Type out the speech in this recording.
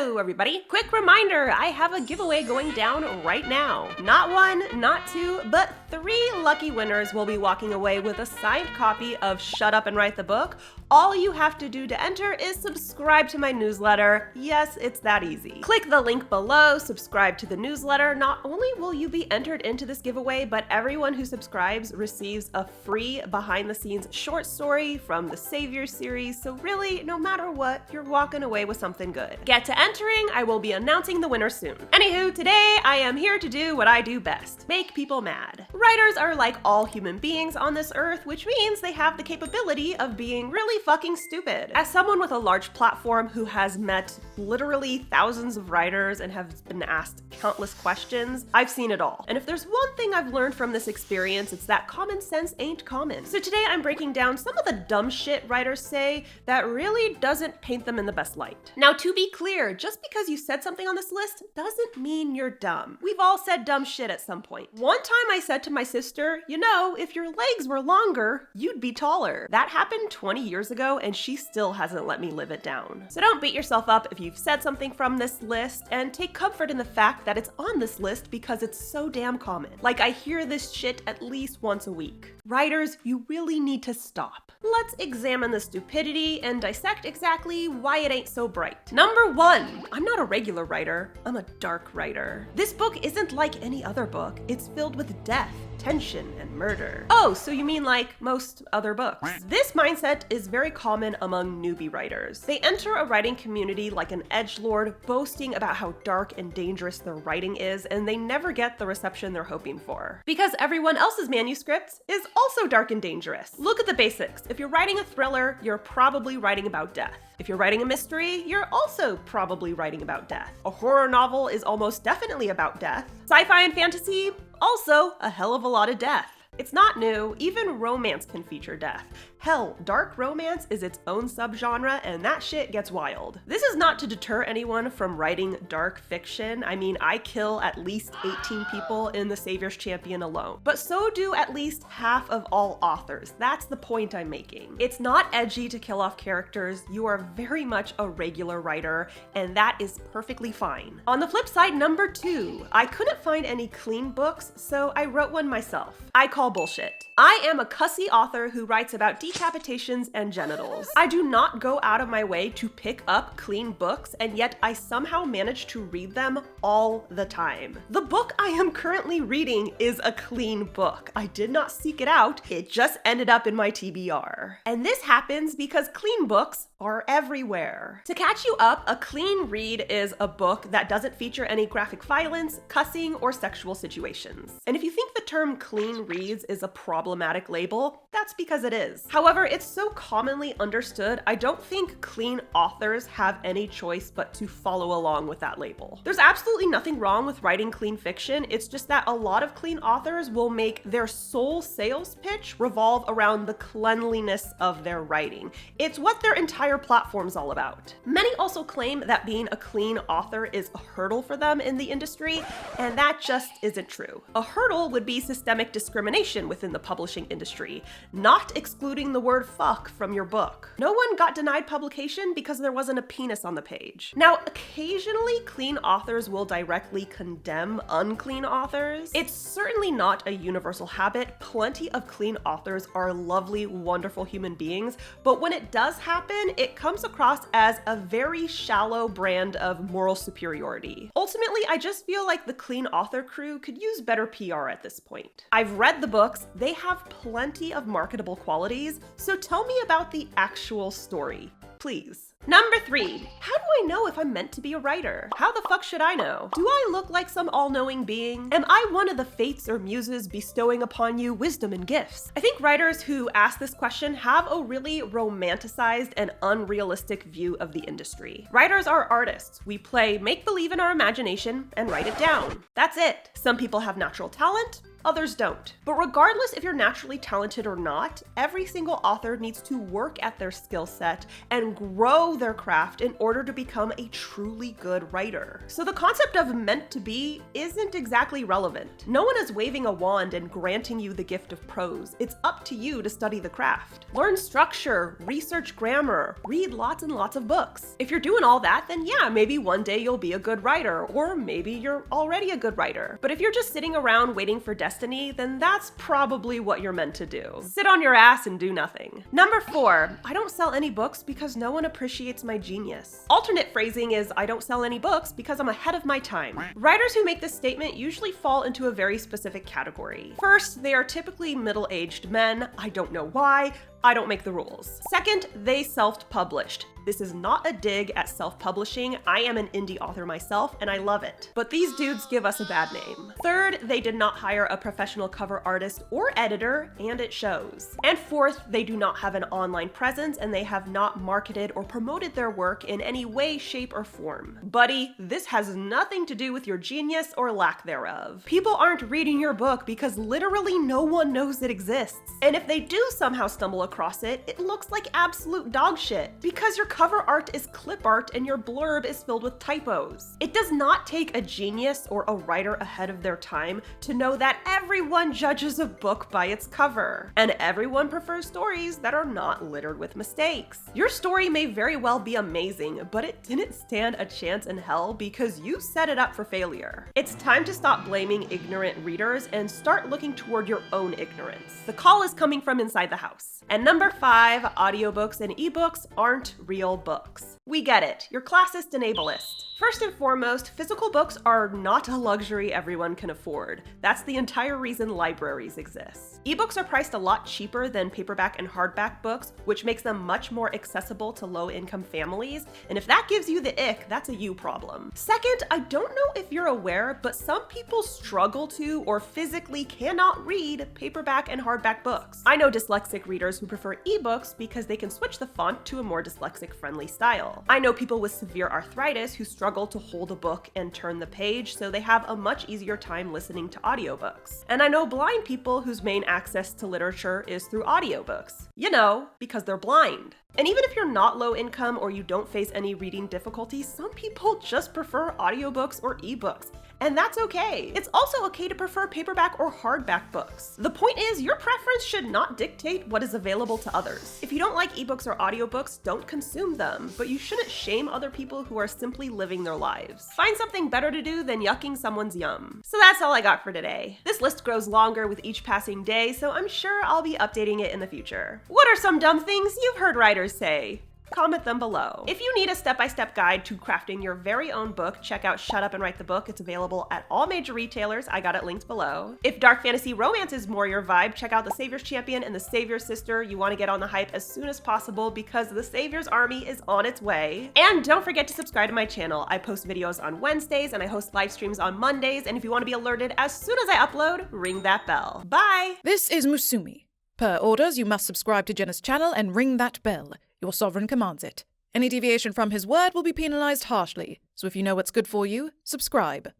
Hello, everybody. Quick reminder, I have a giveaway going down right now. Not one, not two, but 3 lucky winners will be walking away with a signed copy of Shut Up and Write the Book. All you have to do to enter is subscribe to my newsletter. Yes, it's that easy. Click the link below, subscribe to the newsletter. Not only will you be entered into this giveaway, but everyone who subscribes receives a free behind-the-scenes short story from the Savior series, so really, no matter what, you're walking away with something good. Get to entering, I will be announcing the winner soon. Anywho, today I am here to do what I do best, make people mad. Writers are like all human beings on this earth, which means they have the capability of being really fucking stupid. As someone with a large platform who has met literally thousands of writers and has been asked countless questions, I've seen it all. And if there's one thing I've learned from this experience, it's that common sense ain't common. So today I'm breaking down some of the dumb shit writers say that really doesn't paint them in the best light. Now, to be clear, just because you said something on this list doesn't mean you're dumb. We've all said dumb shit at some point. One time I said to my sister, you know, if your legs were longer, you'd be taller. That happened 20 years ago and she still hasn't let me live it down. So don't beat yourself up if you've said something from this list, and take comfort in the fact that it's on this list because it's so damn common. Like, I hear this shit at least once a week. Writers, you really need to stop. Let's examine the stupidity and dissect exactly why it ain't so bright. Number 1, I'm not a regular writer, I'm a dark writer. This book isn't like any other book, it's filled with death, tension, and murder. Oh, so you mean like most other books. This mindset is very common among newbie writers. They enter a writing community like an edgelord, boasting about how dark and dangerous their writing is, and they never get the reception they're hoping for. Because everyone else's manuscripts is also dark and dangerous. Look at the basics. If you're writing a thriller, you're probably writing about death. If you're writing a mystery, you're also probably writing about death. A horror novel is almost definitely about death. Sci-fi and fantasy, also a hell of a lot of death. It's not new, even romance can feature death. Hell, dark romance is its own subgenre, and that shit gets wild. This is not to deter anyone from writing dark fiction. I mean, I kill at least 18 people in The Savior's Champion alone. But so do at least half of all authors. That's the point I'm making. It's not edgy to kill off characters. You are very much a regular writer, and that is perfectly fine. On the flip side, number 2, I couldn't find any clean books, so I wrote one myself. I call bullshit. I am a cussy author who writes about decapitations and genitals. I do not go out of my way to pick up clean books, and yet I somehow manage to read them all the time. The book I am currently reading is a clean book. I did not seek it out, it just ended up in my TBR. And this happens because clean books are everywhere. To catch you up, a clean read is a book that doesn't feature any graphic violence, cussing, or sexual situations. And if you think the term clean reads is a problematic label, that's because it is. However, it's so commonly understood, I don't think clean authors have any choice but to follow along with that label. There's absolutely nothing wrong with writing clean fiction, it's just that a lot of clean authors will make their sole sales pitch revolve around the cleanliness of their writing. It's what their entire platform's all about. Many also claim that being a clean author is a hurdle for them in the industry, and that just isn't true. A hurdle would be systemic discrimination within the publishing industry, not excluding the word fuck from your book. No one got denied publication because there wasn't a penis on the page. Now, occasionally clean authors will directly condemn unclean authors. It's certainly not a universal habit. Plenty of clean authors are lovely, wonderful human beings, but when it does happen, it comes across as a very shallow brand of moral superiority. Ultimately, I just feel like the clean author crew could use better PR at this point. I've read the books, they have plenty of marketable qualities, so tell me about the actual story, please. Number 3, how do I know if I'm meant to be a writer? How the fuck should I know? Do I look like some all-knowing being? Am I one of the fates or muses bestowing upon you wisdom and gifts? I think writers who ask this question have a really romanticized and unrealistic view of the industry. Writers are artists. We play make-believe in our imagination and write it down. That's it. Some people have natural talent, others don't. But regardless if you're naturally talented or not, every single author needs to work at their skill set and grow their craft in order to become a truly good writer. So the concept of meant to be isn't exactly relevant. No one is waving a wand and granting you the gift of prose. It's up to you to study the craft. Learn structure, research grammar, read lots and lots of books. If you're doing all that, then yeah, maybe one day you'll be a good writer, or maybe you're already a good writer. But if you're just sitting around waiting for destiny, then that's probably what you're meant to do. Sit on your ass and do nothing. Number 4, I don't sell any books because no one appreciates my genius. Alternate phrasing is I don't sell any books because I'm ahead of my time. Writers who make this statement usually fall into a very specific category. First, they are typically middle-aged men. I don't know why. I don't make the rules. Second, they self-published. This is not a dig at self-publishing. I am an indie author myself, and I love it. But these dudes give us a bad name. Third, they did not hire a professional cover artist or editor, and it shows. And fourth, they do not have an online presence, and they have not marketed or promoted their work in any way, shape, or form. Buddy, this has nothing to do with your genius or lack thereof. People aren't reading your book because literally no one knows it exists. And if they do somehow stumble across it, it looks like absolute dog shit because your cover art is clip art and your blurb is filled with typos. It does not take a genius or a writer ahead of their time to know that everyone judges a book by its cover, and everyone prefers stories that are not littered with mistakes. Your story may very well be amazing, but it didn't stand a chance in hell because you set it up for failure. It's time to stop blaming ignorant readers and start looking toward your own ignorance. The call is coming from inside the house. And number 5, audiobooks and ebooks aren't real books. We get it, you're classist and ableist. First and foremost, physical books are not a luxury everyone can afford. That's the entire reason libraries exist. Ebooks are priced a lot cheaper than paperback and hardback books, which makes them much more accessible to low-income families, and if that gives you the ick, that's a you problem. Second, I don't know if you're aware, but some people struggle to or physically cannot read paperback and hardback books. I know dyslexic readers who prefer ebooks because they can switch the font to a more dyslexic-friendly style. I know people with severe arthritis who struggle to hold a book and turn the page, so they have a much easier time listening to audiobooks. And I know blind people whose main access to literature is through audiobooks. You know, because they're blind. And even if you're not low income or you don't face any reading difficulties, some people just prefer audiobooks or ebooks. And that's okay. It's also okay to prefer paperback or hardback books. The point is, your preference should not dictate what is available to others. If you don't like ebooks or audiobooks, don't consume them, but you shouldn't shame other people who are simply living their lives. Find something better to do than yucking someone's yum. So that's all I got for today. This list grows longer with each passing day, so I'm sure I'll be updating it in the future. What are some dumb things you've heard writers say? Comment them below. If you need a step-by-step guide to crafting your very own book, check out Shut Up and Write the Book. It's available at all major retailers. I got it linked below. If dark fantasy romance is more your vibe, check out The Savior's Champion and The Savior's Sister. You want to get on the hype as soon as possible because The Savior's Army is on its way. And don't forget to subscribe to my channel. I post videos on Wednesdays and I host live streams on Mondays. And if you want to be alerted as soon as I upload, ring that bell. Bye! This is Musumi. Per orders, you must subscribe to Jenna's channel and ring that bell. Your sovereign commands it. Any deviation from his word will be penalized harshly, so if you know what's good for you, subscribe.